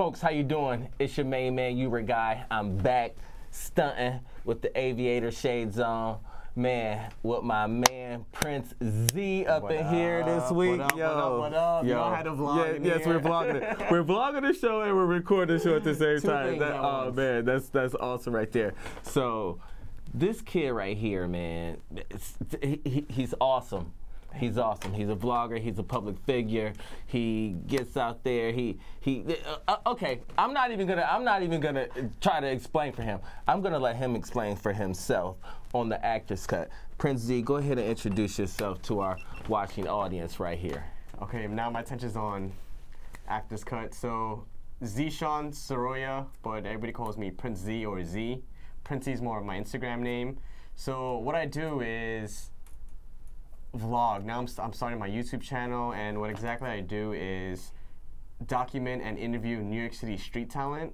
Folks, how you doing? It's your main man, HUBERT GUY. I'm back stunting with the aviator shades on. Man, with my man Prince Z up in here this week. What up? You know I had to vlog yes, we're vlogging it. We're vlogging the show and we're recording the show at the same time. Oh man, that's awesome right there. So this kid right here, man, he's awesome. He's awesome. He's a vlogger. He's a public figure. He gets out there. Okay. I'm not even gonna try to explain for him. I'm gonna let him explain for himself on the Actor's Cut. Prince Z, go ahead and introduce yourself to our watching audience right here. Okay. Now my attention's on Actor's Cut. So ZEESHAN Ali, but everybody calls me Prince Z or Z. Prince Z is more of my Instagram name. So what I do is vlog. Now I'm starting my YouTube channel, and what exactly I do is document and interview New York City street talent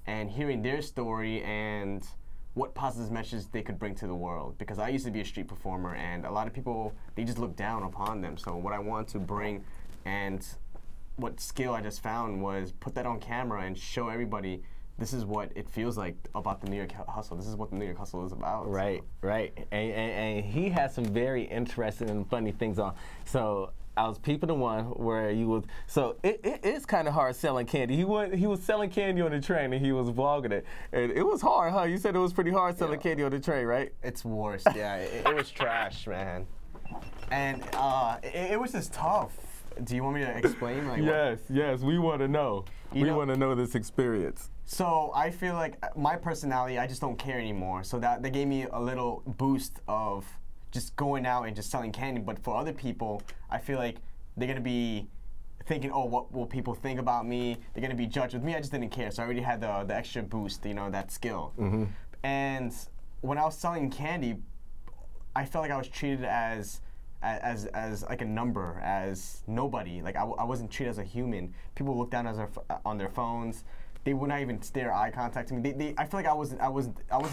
and hearing their story and what positive message they could bring to the world. Because I used to be a street performer, and a lot of people, they just look down upon them. So what I want to bring and what skill I just found was put that on camera and show everybody this is what it feels like about the New York hustle. This is what the New York hustle is about. Right, so. Right. And he has some very interesting and funny things on. So I was peeping the one where you was, so it is kind of hard selling candy. He was selling candy on the train and he was vlogging it. And it was hard, huh? You said it was pretty hard selling candy on the train, right? It's worse, yeah. It was trash, man. And it was just tough. Do you want me to explain? Like, yes, we want to know. We want to know this experience. So I feel like my personality, I just don't care anymore. So that gave me a little boost of just going out and just selling candy. But for other people, I feel like they're gonna be thinking, oh, what will people think about me? They're gonna be judged. With me, I just didn't care. So I already had the extra boost, you know, that skill. Mm-hmm. And when I was selling candy, I felt like I was treated as like a number, as nobody. Like I wasn't treated as a human. People looked down on their phones. They would not even stare eye contact to me. I feel like I wasn't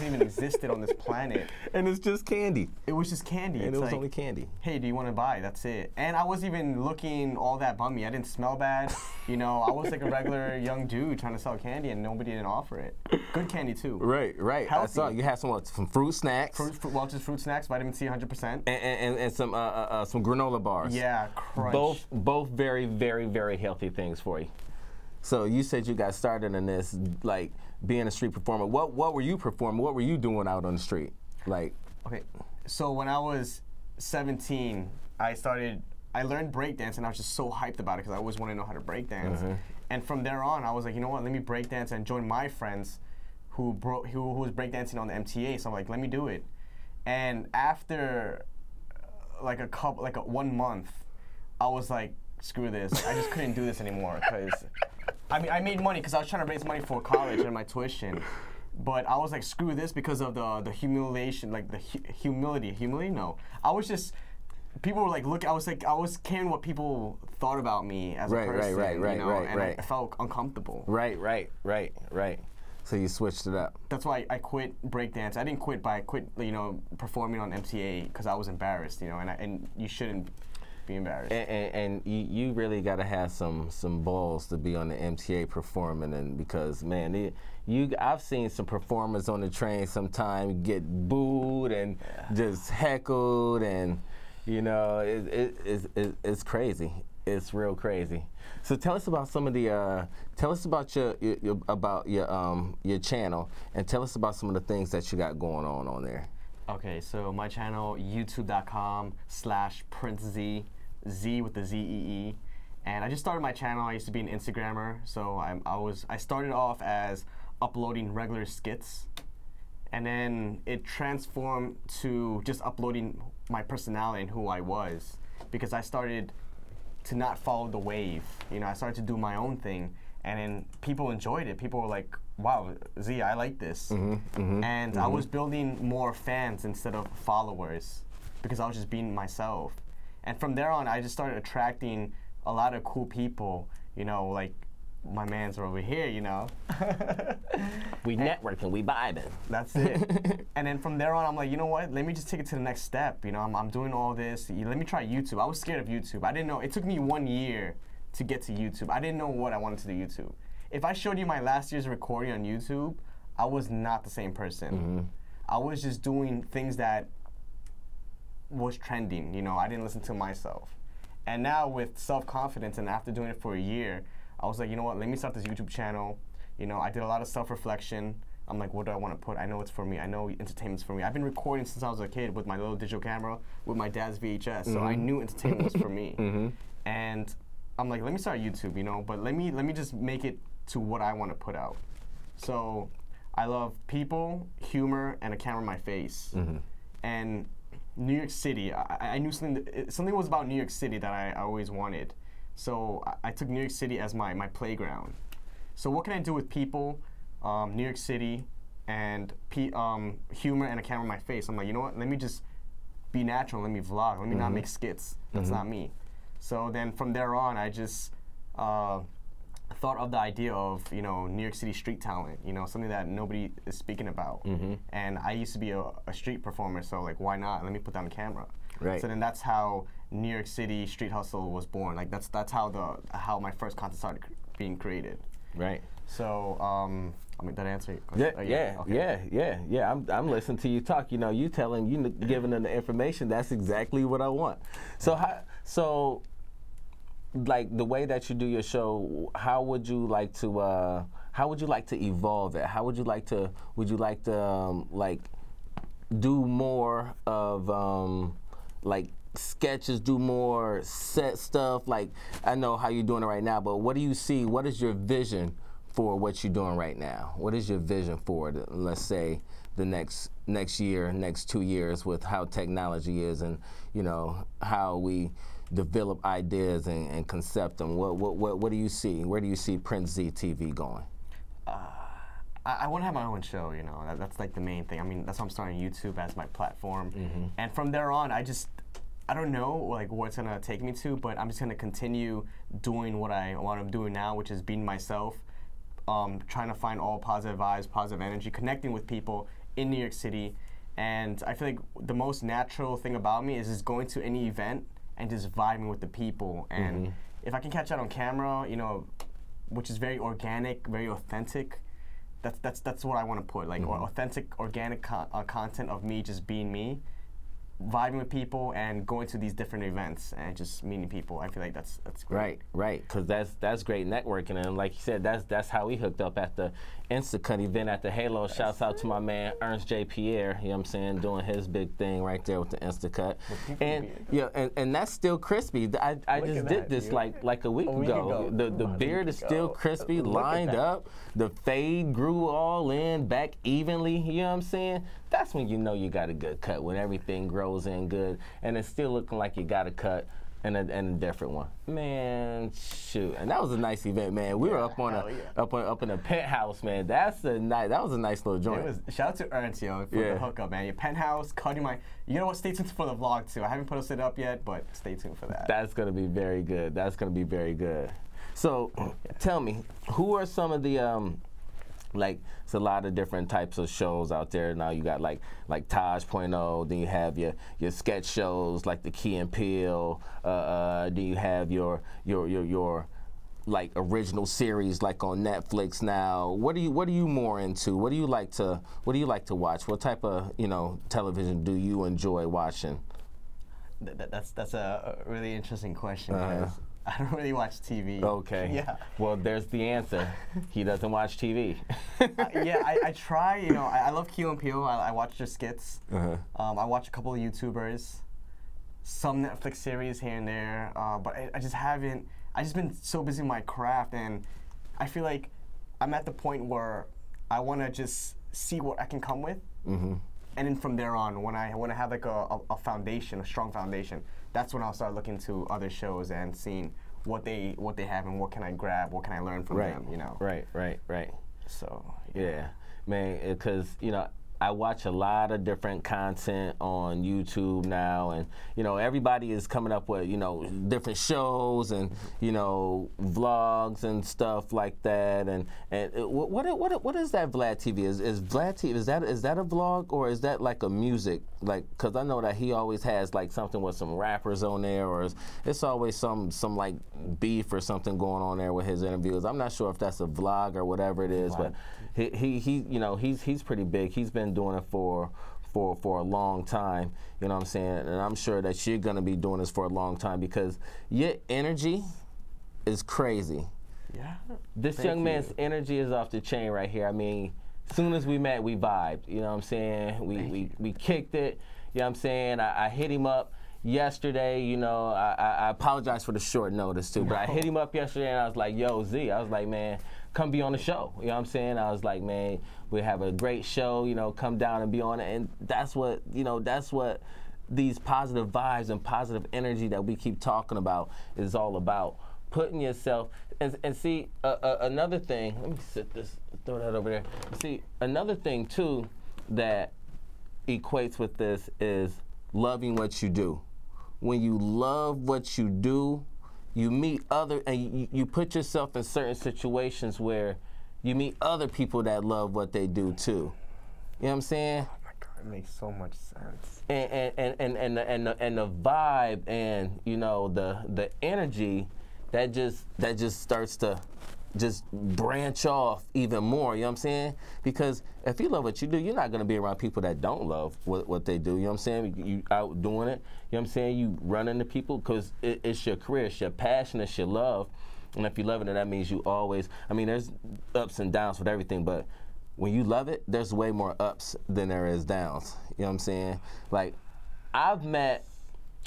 even existed on this planet. And it's just candy. It was just candy. And it's it was like, only candy. Hey, do you want to buy? That's it. And I wasn't even looking all that bummy. I didn't smell bad. You know, I was like a regular young dude trying to sell candy, and nobody didn't offer it. Good candy too. Right. Healthy. I saw you had some fruit snacks. Welch's fruit snacks, vitamin C 100%. And some granola bars. Yeah, crunch. Both very, very, very healthy things for you. So you said you got started in this, like being a street performer. What were you performing? What were you doing out on the street? Like, okay, so when I was 17, I learned breakdance, and I was just so hyped about it because I always wanted to know how to breakdance. Mm-hmm. And from there on, I was like, you know what? Let me breakdance and join my friends who was breakdancing on the MTA. So I'm like, let me do it. And after like 1 month, I was like, screw this. Like, I just couldn't do this anymore because. I mean, I made money because I was trying to raise money for college and my tuition, but I was like, screw this because of the humiliation, like the humility. No, I was just, people were like, look, I was caring what people thought about me as a person, and I felt uncomfortable. Right. So you switched it up. That's why I quit breakdance. I didn't quit, but I quit, you know, performing on MTA because I was embarrassed, you know, and you shouldn't be embarrassed. And you really got to have some balls to be on the MTA performing, and because man, I've seen some performers on the train sometimes get booed and just heckled, and you know it's crazy. It's real crazy. So tell us about some of the tell us about your channel, and tell us about some of the things that you got going on there. Okay, so my channel, youtube.com/PrinceZ, Z with the Z-E-E. And I just started my channel. I used to be an Instagrammer, so I started off as uploading regular skits, and then it transformed to just uploading my personality and who I was, because I started to not follow the wave. You know, I started to do my own thing, and then people enjoyed it. People were like, wow, Z, I like this. And I was building more fans instead of followers because I was just being myself. And from there on, I just started attracting a lot of cool people, you know, like my mans are over here, you know. We networking, we vibing. That's it. And then from there on, I'm like, you know what? Let me just take it to the next step. You know, I'm doing all this. Let me try YouTube. I was scared of YouTube. I didn't know. It took me 1 year to get to YouTube. I didn't know what I wanted to do YouTube. if I showed you my last year's recording on YouTube, I was not the same person. I was just doing things that was trending. You know, I didn't listen to myself. And now with self-confidence, and after doing it for a year, I was like, you know what? Let me start this YouTube channel. You know, I did a lot of self-reflection. I'm like, what do I want to put? I know it's for me. I know entertainment's for me. I've been recording since I was a kid with my little digital camera with my dad's VHS, so I knew entertainment was for me. And I'm like, let me start YouTube, you know, but let me just make it to what I want to put out. So I love people, humor, and a camera in my face. And New York City, I knew something was about New York City that I always wanted. So I took New York City as my playground. So what can I do with people, New York City, and humor and a camera in my face? I'm like, you know what? Let me just be natural. Let me vlog. Let me not make skits. That's not me. So then from there on, I just thought of the idea of, you know, New York City street talent, you know, something that nobody is speaking about. And I used to be a street performer, so like, why not? Let me put that on camera. So then that's how New York City Street Hustle was born. Like that's how my first content started being created. So I mean, did I answer your question? Yeah. I'm listening to you talk. You know, you giving them the information. That's exactly what I want. So like the way that you do your show, how would you like to evolve it? How would you like to like do more of like sketches, do more set stuff? Like, I know how you're doing it right now, but what do you see? What is your vision for what you're doing right now? What is your vision for, let's say, the next year, next 2 years, with how technology is, and you know how we develop ideas and concept them? What do you see? Where do you see Prince Z TV going? I want to have my own show, you know. That's like the main thing. I mean, that's why I'm starting YouTube as my platform. And from there on, I don't know like where it's gonna take me to, but I'm just gonna continue doing what I'm doing now, which is being myself, trying to find all positive vibes, positive energy, connecting with people in New York City. And I feel like the most natural thing about me is just going to any event and just vibing with the people. And if I can catch that on camera, you know, which is very organic, very authentic, that's what I want to put, like authentic, organic content of me just being me, vibing with people and going to these different events and just meeting people. I feel like that's great. Right, because that's great networking, and like you said, that's how we hooked up at the Instacut event at the Halo. Shouts out to my man Ernst J. Pierre, you know what I'm saying, doing his big thing right there with the Instacut. And and that's still crispy. I just did this like a week ago. The beard is still crispy, lined up. The fade grew all in, back evenly, you know what I'm saying? That's when you know you got a good cut, when everything grows in good and it's still looking like you got a cut and a different one. Man, shoot. And that was a nice event, man. We were up in a penthouse, man. That was a nice little joint. Shout out to Ernst, yo, for the hookup, man. Your penthouse, cutting you know what, stay tuned for the vlog too. I haven't posted it up yet, but stay tuned for that. That's gonna be very good. That's gonna be very good. So tell me, who are some of the like, it's a lot of different types of shows out there now. You got like Taj.0, then you have your sketch shows like the Key and Peele. Then you have your like original series like on Netflix now. What are you more into? What do you like to watch? What type of television do you enjoy watching? That's a really interesting question, because I don't really watch TV. Okay. Yeah. Well, there's the answer. He doesn't watch TV. I try. You know, I love Key and Peele. I watch their skits. I watch a couple of YouTubers, some Netflix series here and there. But I just haven't. I just been so busy with my craft, and I feel like I'm at the point where I want to just see what I can come with, and then from there on, when I have like a foundation, a strong foundation, that's when I'll start looking to other shows and seeing what they have and what can I grab, what can I learn from them, you know. Right. So yeah, man, because I watch a lot of different content on YouTube now, and you know, everybody is coming up with, you know, different shows and, you know, vlogs and stuff like that. And what is that Vlad TV? Is Vlad TV, is that a vlog, or is that like a music? Like, cause I know that he always has like something with some rappers on there, or it's always some like beef or something going on there with his interviews. I'm not sure if that's a vlog or whatever it is, but he you know, he's pretty big. He's been doing it for a long time, you know what I'm saying? And I'm sure that you're gonna be doing this for a long time, because your energy is crazy. Yeah. This young man's energy is off the chain right here. I mean, as soon as we met, we vibed, you know what I'm saying? We kicked it, you know what I'm saying? I hit him up yesterday, you know, I apologize for the short notice too, but I hit him up yesterday and I was like, yo, Z, I was like, man, come be on the show, you know what I'm saying? I was like, man, we have a great show, you know, come down and be on it. And that's what, you know, that's what these positive vibes and positive energy that we keep talking about is all about. Putting yourself, and see, another thing, let me sit this, throw that over there. See, another thing too that equates with this is loving what you do. When you love what you do, you meet and you put yourself in certain situations where you meet other people that love what they do too. You know what I'm saying? Oh my God, it makes so much sense. And the vibe and, you know, the energy that just starts to just branch off even more, you know what I'm saying? Because if you love what you do, you're not gonna be around people that don't love what they do, you know what I'm saying? You out doing it, you know what I'm saying? You run into people because it's your career, it's your passion, it's your love. And if you love it, that means you always, I mean, there's ups and downs with everything, but when you love it, there's way more ups than there is downs, you know what I'm saying? Like, I've met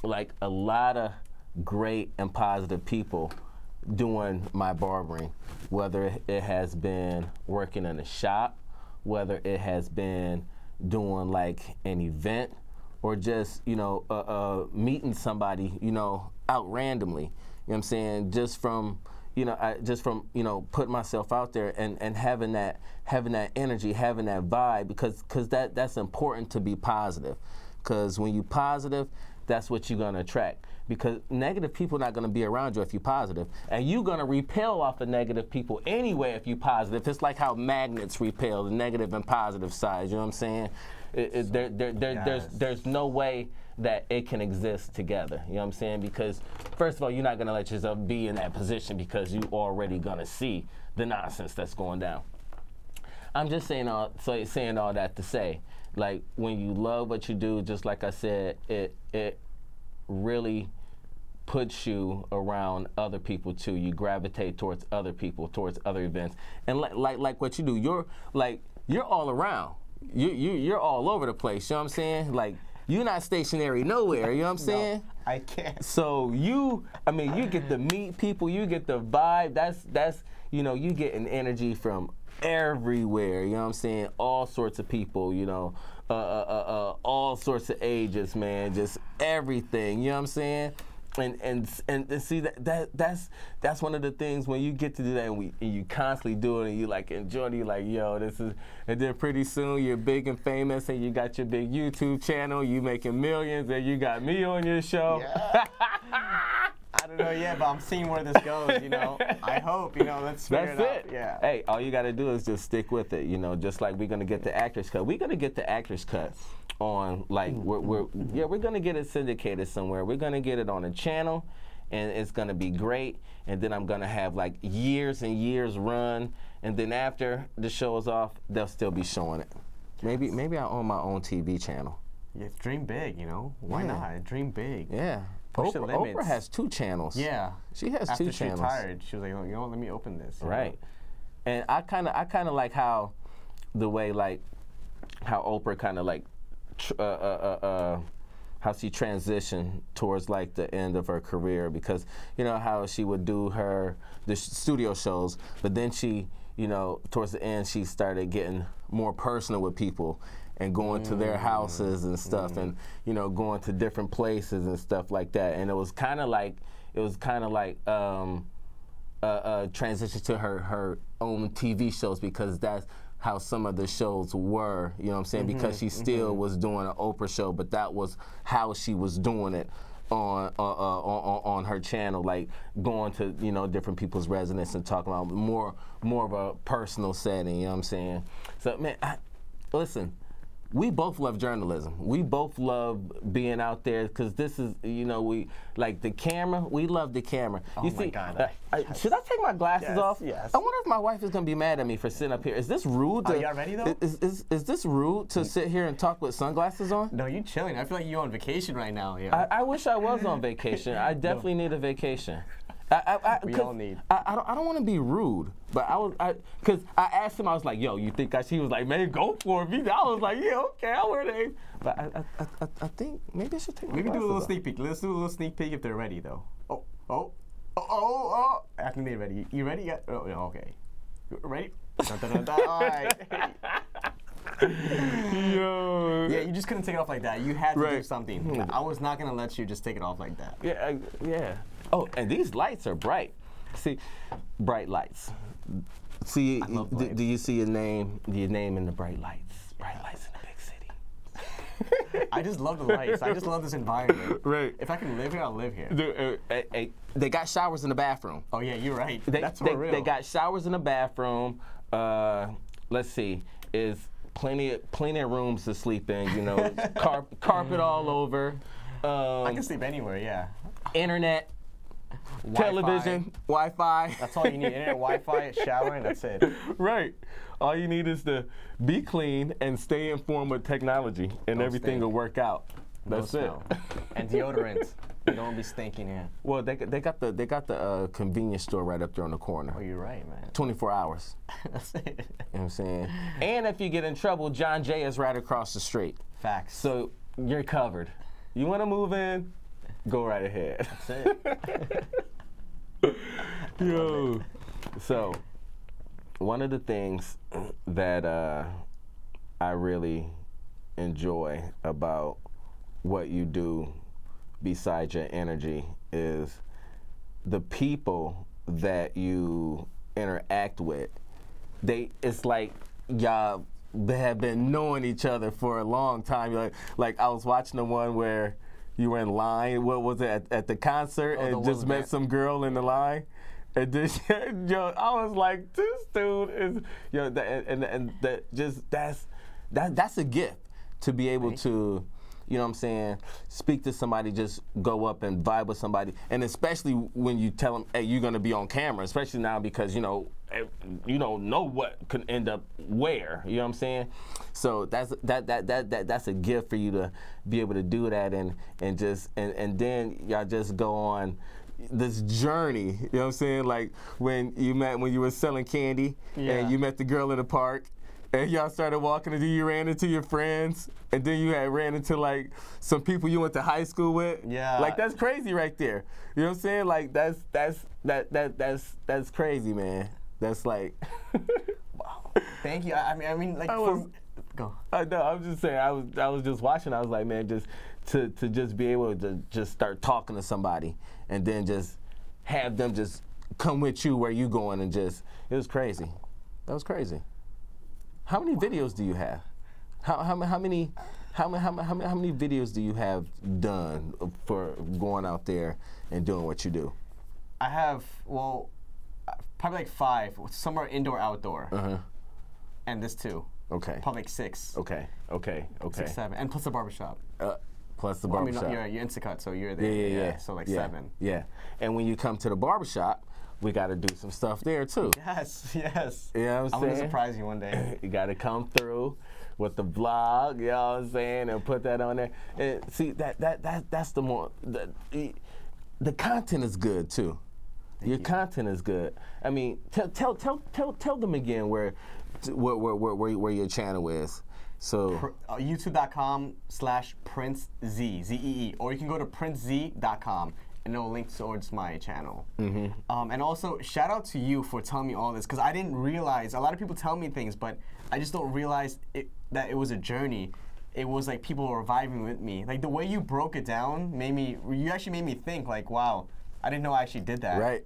like a lot of great and positive people doing my barbering, whether it has been working in a shop, whether it has been doing like an event, or just, you know, meeting somebody, you know, out randomly, you know what I'm saying, just from, you know, putting myself out there and having that energy, having that vibe, because that's important to be positive, because when you're positive, that's what you're gonna attract. Because negative people are not going to be around you if you're positive. And you're going to repel off of negative people anyway if you're positive. It's like how magnets repel the negative and positive sides, you know what I'm saying? There's no way that it can exist together, you know what I'm saying? Because first of all, you're not going to let yourself be in that position because you already going to see the nonsense that's going down. I'm just saying all that to say, like, when you love what you do, just like I said, it really puts you around other people too. You gravitate towards other people, towards other events, and like what you do, you're all around. You're all over the place. You know what I'm saying? Like, you're not stationary nowhere. You know what I'm saying? No, I can't. So you get to meet people. You get the vibe. That's you know, you get an energy from everywhere. You know what I'm saying? All sorts of people. You know. All sorts of ages, man, just everything, you know what I'm saying? And see, that's one of the things when you get to do that and you constantly do it and you like enjoy it, you like, yo, this is, and then pretty soon you're big and famous and you got your big YouTube channel, you making millions, and you got me on your show. Yeah. I don't know yet, but I'm seeing where this goes, you know. I hope, you know, let's figure it out. Yeah. Hey, all you got to do is just stick with it, you know, just like we're going to get the actor's cut. We're going to get the actor's cut on, like, we're going to get it syndicated somewhere. We're going to get it on a channel, and it's going to be great. And then I'm going to have, like, years and years run. And then after the show is off, they'll still be showing it. Maybe I own my own TV channel. Yeah, dream big, you know. Why not? Dream big. Yeah. Oprah has 2 channels. Yeah. She has 2 channels. After she retired, she was like, you know, let me open this. Right. And I kind of like how the way, like, how Oprah kind of like how she transitioned towards like the end of her career, because you know how she would do the studio shows, but then she, you know, towards the end she started getting more personal with people and going to their houses and stuff, and you know, going to different places and stuff like that. And it was kind of like transition to her own TV shows, because that's how some of the shows were, you know what I'm saying? Because she still was doing an Oprah show, but that was how she was doing it on her channel, like going to, you know, different people's residence and talking about more of a personal setting, you know what I'm saying? So, man, listen. We both love journalism. We both love being out there because this is, you know, we like the camera. We love the camera. Oh you my see, God. should I take my glasses off? Yes. I wonder if my wife is gonna be mad at me for sitting up here. Is this rude? Are y'all ready though? Is this rude to sit here and talk with sunglasses on? No, you chilling. I feel like you're on vacation right now. Yeah. I wish I was on vacation. I definitely need a vacation. We all need. I don't want to be rude, but because I asked him, I was like, yo, you think he was like, man, go for it. I was like, yeah, okay, I'll wear them. But I think maybe I should take my Maybe do a little glasses off. sneak peek. Let's do a little sneak peek if they're ready though. Oh. I think they're ready. You ready? Yeah. Oh, yeah, okay. You ready? Dun, dun, dun, dun. All right. Yo. Yeah, you just couldn't take it off like that. You had to do something. I was not gonna let you just take it off like that. Yeah, yeah. Oh, and these lights are bright. See, bright lights. See, do you see your name in the bright lights? Bright lights in the big city. I just love the lights. I just love this environment. Right. If I can live here, I'll live here. They got showers in the bathroom. Oh yeah, you're right. That's for real. They got showers in the bathroom. Let's see, is plenty of rooms to sleep in. You know, carpet all over. I can sleep anywhere. Yeah. Internet. Television, Wi-Fi. That's all you need. Internet, Wi-Fi, shower, and that's it. Right. All you need is to be clean and stay informed with technology, and everything will work out. That's it. And deodorant. You don't be stinking here. Well, they got the convenience store right up there on the corner. Oh, you're right, man. 24 hours. That's it. You know what I'm saying? And if you get in trouble, John Jay is right across the street. Facts. So you're covered. You want to move in? Go right ahead. That's it. Yo. So, one of the things that I really enjoy about what you do besides your energy is the people that you interact with. It's like y'all have been knowing each other for a long time. Like I was watching the one where you were in line. What was it at the concert and just met some girl in the line? And then, yo, I was like, this dude is, yo, that's a gift to be able to, you know what I'm saying, speak to somebody, just go up and vibe with somebody, and especially when you tell them, hey, you're gonna be on camera, especially now because you don't know what could end up where, you know what I'm saying? So that's a gift for you to be able to do that, and then y'all just go on this journey, you know what I'm saying? Like when you were selling candy, and you met the girl in the park, and y'all started walking, and then you ran into your friends, and then you ran into like some people you went to high school with. Yeah. Like that's crazy right there. You know what I'm saying? Like that's crazy, man. That's like wow. Thank you. I mean like go. I know, I'm just saying, I was just watching, I was like, man, just to just be able to just start talking to somebody and then just have them just come with you where you going, and just, it was crazy. That was crazy. How many videos do you have? How many videos do you have done for going out there and doing what you do? I have, well, probably like 5. Some are indoor, outdoor. And this too. Okay. Probably like 6. Okay. 6, 7, and plus the barbershop. Plus the barbershop. I mean, you're Instacut, so you're there. Yeah. So like 7. Yeah. And when you come to the barbershop, we got to do some stuff there too. Yes. You know what I'm saying? I'm gonna surprise you one day. You got to come through with the vlog, you know what I'm saying, and put that on there. And see, that's the more, the content is good too. Your content is good. I mean, tell them again where your channel is. So YouTube.com/PrinceZ, ZEE, or you can go to princez.com and it'll link towards my channel. And also, shout out to you for telling me all this, because I didn't realize, a lot of people tell me things, but I just don't realize that it was a journey. It was like people were vibing with me. Like the way you broke it down you actually made me think like, wow, I didn't know I actually did that. Right.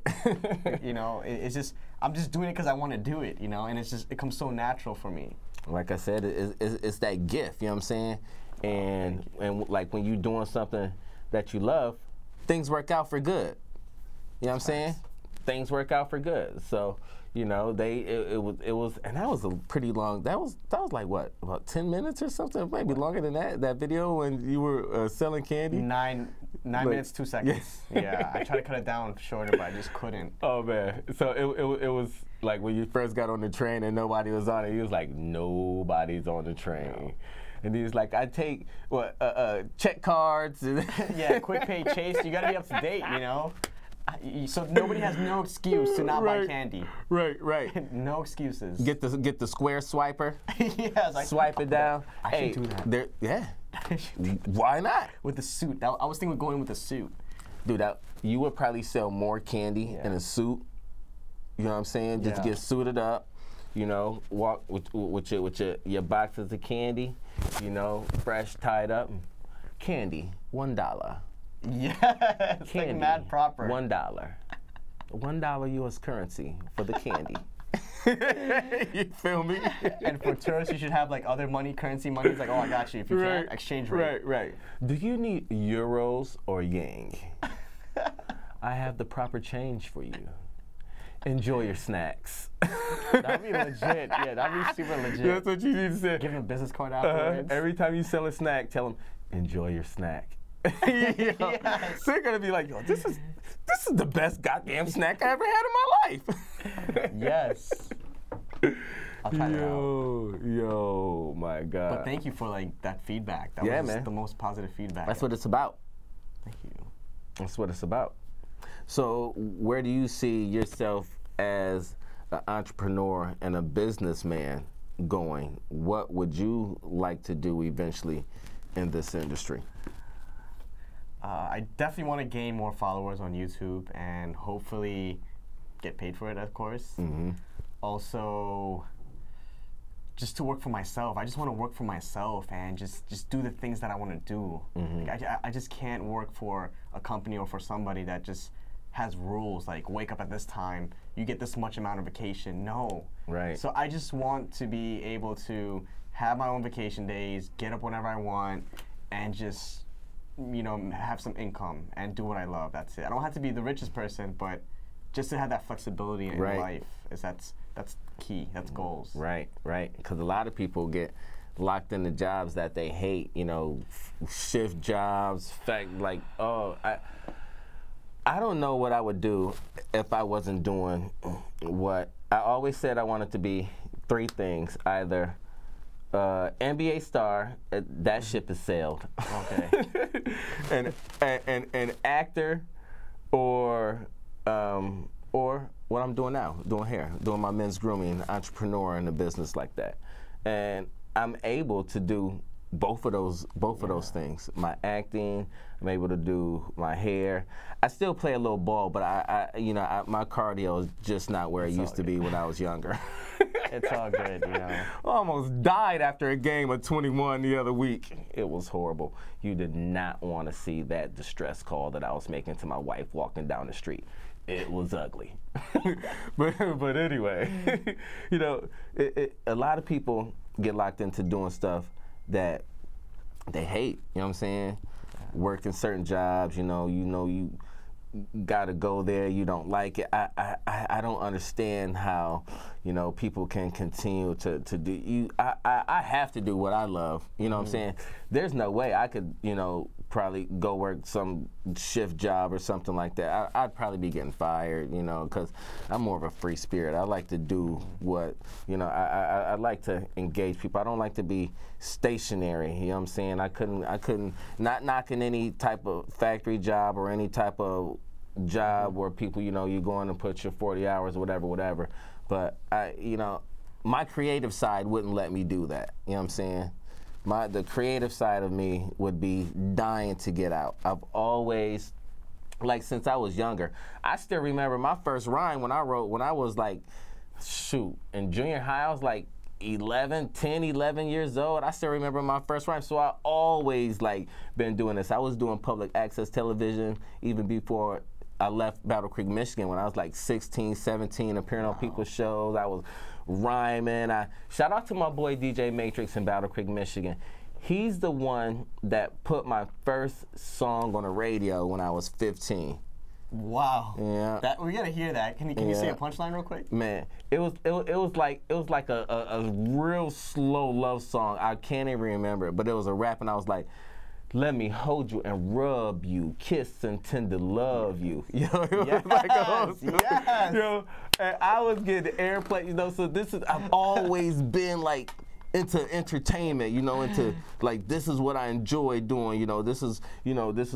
You know, it's just, I'm just doing it because I want to do it, you know, and it's just, it comes so natural for me. Like I said, it's that gift, you know what I'm saying? And like when you're doing something that you love, things work out for good. You know what I'm saying? Things work out for good. So, you know, it was, and that was a pretty long. That was like what, about 10 minutes or something? Maybe longer than that. That video when you were selling candy. 9 minutes 2 seconds. Yeah, I tried to cut it down shorter, but I just couldn't. Oh man, so it was like when you first got on the train and nobody was on it. He was like, nobody's on the train. No. And he was like, I take check cards. Yeah, quick pay Chase. You gotta be up to date, you know. So nobody has no excuse to not buy candy. Right. No excuses. Get the square swiper. Yeah, like, swipe it down. I should do that. Yeah. Why not? With the suit. I was thinking of going with the suit. Dude, you would probably sell more candy in a suit. You know what I'm saying? Just get suited up. You know, walk with your boxes of candy. You know, fresh, tied up. Candy, $1. Yes, candy, like mad proper. $1. $1 U.S. currency for the candy. You feel me? And for tourists, you should have like other money, currency money. It's like, oh, I got you. If you can't, exchange rate. Right. Do you need euros or yang? I have the proper change for you. Enjoy your snacks. That'd be legit. Yeah, that'd be super legit. That's what you need to say. Give them a business card afterwards. Every time you sell a snack, tell them, enjoy your snack. Yes. So they're gonna be like, yo, this is the best goddamn snack I ever had in my life. Yes. I'll try that out. Yo, my God. But thank you for like that feedback. That was man. The most positive feedback. That's what it's about. Thank you. That's what it's about. So where do you see yourself as an entrepreneur and a businessman going? What would you like to do eventually in this industry? I definitely want to gain more followers on YouTube and hopefully get paid for it, of course. Mm-hmm. Also, just to work for myself. I just want to work for myself and just do the things that I want to do. Mm-hmm. Like, I just can't work for a company or for somebody that just has rules, like wake up at this time, you get this much amount of vacation. No. Right. So I just want to be able to have my own vacation days, get up whenever I want, and just, you know, have some income and do what I love. That's it. I don't have to be the richest person, but just to have that flexibility in life, that's key. That's goals. Right. Because a lot of people get locked into jobs that they hate. You know, shift jobs. Like, I don't know what I would do if I wasn't doing what I always said I wanted to be. 3 things: either NBA star, that ship has sailed. Okay. and actor, or what I'm doing now, doing hair, doing my men's grooming, entrepreneur in a business like that. And I'm able to do both of those things. My acting, I'm able to do my hair. I still play a little ball, but my cardio is just not where it used to be when I was younger. It's all good, you know. I almost died after a game of 21 the other week. It was horrible. You did not want to see that distress call that I was making to my wife walking down the street. It was ugly. but anyway, you know, a lot of people get locked into doing stuff that they hate, you know what I'm saying? Working certain jobs, you gotta go there, you don't like it. I don't understand how, people can continue to do, I have to do what I love, you know what I'm saying? There's no way I could, probably go work some shift job or something like that. I'd probably be getting fired, because I'm more of a free spirit. I like to do what, I like to engage people. I don't like to be stationary, you know what I'm saying? I couldn't, not knocking any type of factory job or any type of job where people, you go in and put your 40 hours or whatever. But my creative side wouldn't let me do that, you know what I'm saying? The creative side of me would be dying to get out. I've always, since I was younger, I still remember my first rhyme when I was in junior high, I was 11 years old. I still remember my first rhyme. So I always been doing this. I was doing public access television even before I left Battle Creek, Michigan when I was like 16, 17, appearing on people's shows. I was rhyming. Shout out to my boy DJ Matrix in Battle Creek, Michigan. He's the one that put my first song on the radio when I was 15. Wow. Yeah. We gotta hear that. Can you say a punchline real quick? Man, it was like a real slow love song. I can't even remember it, but it was a rap, and I was like, "Let me hold you and rub you, kiss and tender love you." Yo, it was like a whole story. Yes. Yo, and I was getting airplay. You know, so I've always been like into entertainment, you know, into like this is what I enjoy doing, you know, this is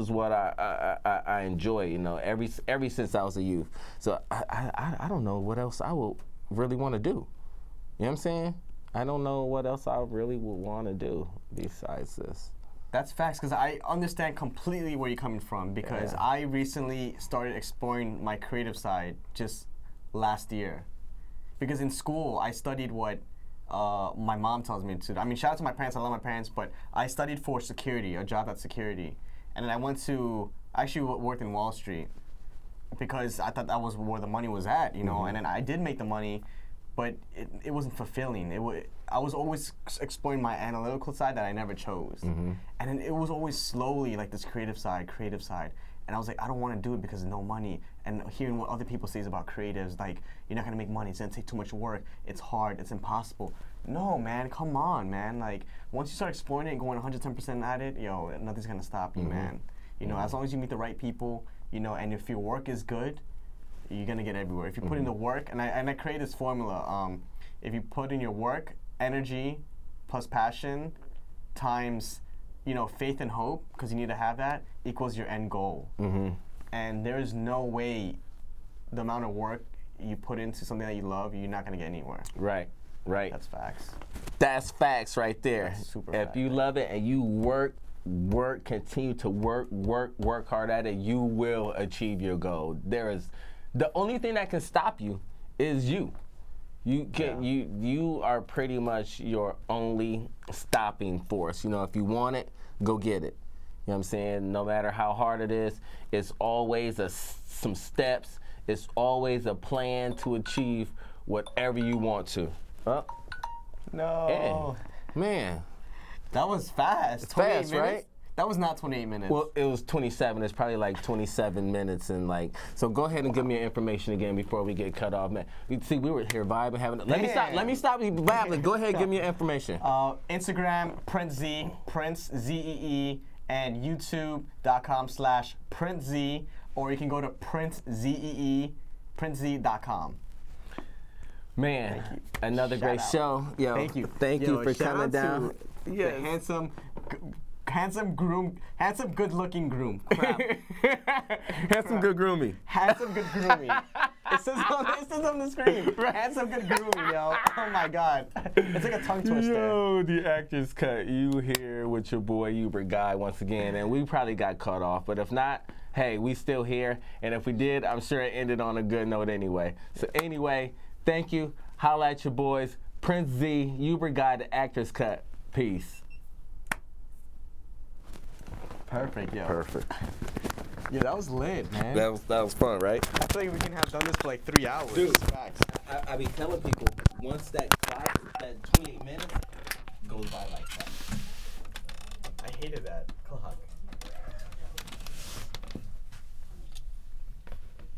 what I enjoy, you know, every since I was a youth. So I don't know what else I would really want to do. You know what I'm saying? I don't know what else I really would want to do besides this. That's facts, because I understand completely where you're coming from, because I recently started exploring my creative side just last year. Because in school, I studied what my mom tells me to do. I mean, shout out to my parents, I love my parents, but I studied for security, a job at security. And then I actually worked in Wall Street because I thought that was where the money was at, you know, and then I did make the money, but it wasn't fulfilling. I was always exploring my analytical side that I never chose. And then it was always slowly like this creative side. And I was like, I don't want to do it because there's no money. And hearing what other people say about creatives, like, you're not going to make money, it's going to take too much work, it's hard, it's impossible. No, man, come on, man. Like, once you start exploring it and going 110% at it, yo, nothing's going to stop you, man. You know, as long as you meet the right people, you know, and if your work is good, you're going to get everywhere. If you put in the work, and I created this formula, if you put in your work, energy plus passion times, you know, faith and hope, because you need to have that, equals your end goal. And there's no way the amount of work you put into something that you love, you're not going to get anywhere. Right. That's facts. That's facts right there. That's super if you love it and you work, continue to work hard at it, you will achieve your goal. The only thing that can stop you is you. You are pretty much your only stopping force. You know, if you want it, go get it. You know what I'm saying? No matter how hard it is, it's always some steps. It's always a plan to achieve whatever you want to. Oh. No. Hey, man. That was fast. It's fast, right? That was not 28 minutes. Well, it was 27. It's probably like 27 minutes, and like. So go ahead and give me your information again before we get cut off, man. See, we were here vibing, having. Let me stop you babbling. Go ahead, give me your information. Instagram, Prince Z, Prince ZEE, and YouTube.com/PrinceZ, or you can go to PrinceZEE, PrinceZ.com. Man, another great show. Yo, thank you for coming down. The handsome groom, handsome good-looking groom. Crap. Handsome good groomie. Handsome good groomie. It says on the screen. Handsome good groomie, yo. Oh my God. It's like a tongue twister. Yo, the actor's cut. You here with your boy HUBERT GUY once again, and we probably got cut off, but if not, hey, we still here, and if we did, I'm sure it ended on a good note anyway. So anyway, thank you. Holla at your boys. Prince Z, HUBERT GUY, the actor's cut. Peace. Perfect, yo. Perfect. Yeah, that was lit, man. That was fun, right? I feel like we can have done this for like 3 hours. Dude, facts. I be telling people, once that 28 minutes goes by like that. I hated that clock.